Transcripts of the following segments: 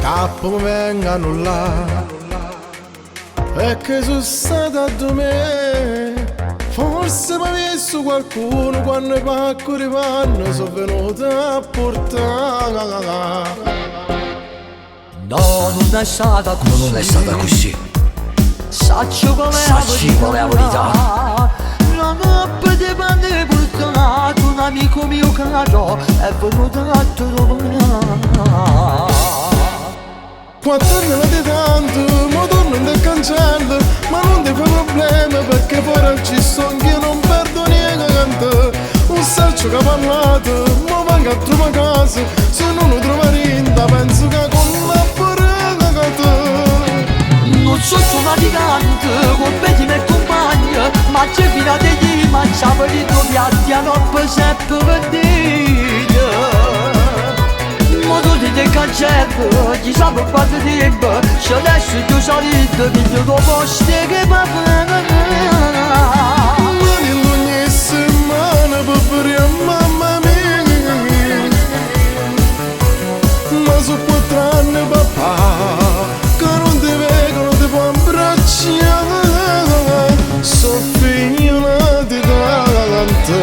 capo mi vengano là. E che sono stata a me, forse mi ha visto qualcuno quando i pacco di panno sono venuta a portare. No, non è stata così. Non è stata così. Sacci qual è la verità. La notte di panne portato, un amico mio caro è venuto a trovare. 4 anni di tanto, ma torno nel cancello, ma non ti fa problema perché poi ci sono che io non perdo niente canto. Un saccio che ha parlato, ma venga a trovare casa, se non lo trova rinda penso che con la porta che te. Non so faticante, con me ti metto compagno, ma c'è fino degli mangiavo di tuoi piatti a notte sempre per dire. Ma tu ti ti cancello, chi sa per quanto tempo, se adesso tu salito, mi dico posti che va bene. Mani ogni settimana per fare a mamma mia, ma su 4 anni papà, che non ti vedo, non ti può abbracciare. So figlio di tanto,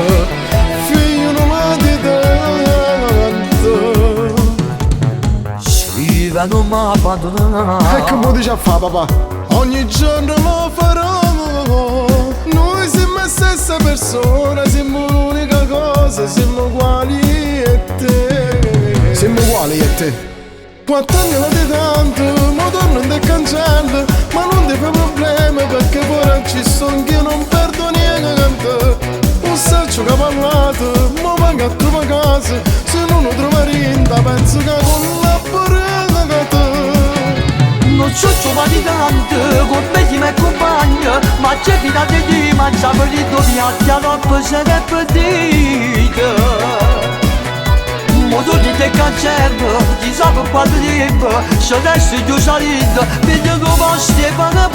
figlio di tanto. Scrive non mi abbandonare. E che mo dice a fa papà? Ogni giorno lo farò. Noi siamo la stessa persona, siamo l'unica cosa, siamo uguali a te. Siamo uguali a te. 4 anni la di tanto, ma torno in cancello, ma non ti fa problema perché poi ci sono che io non perdo niente canto. Un saccio che ha parlato, ma venga a trovare casa, se non lo trova rinda penso che con la porta che te. Non so faticante, con me ti metto compagno, ma c'è fino degli mangiavo di tuoi piatti a notte sempre per dire. Ma tu ti ti cancello, chi sa per quanto tempo, se adesso tu salito, mi dico posti e vado a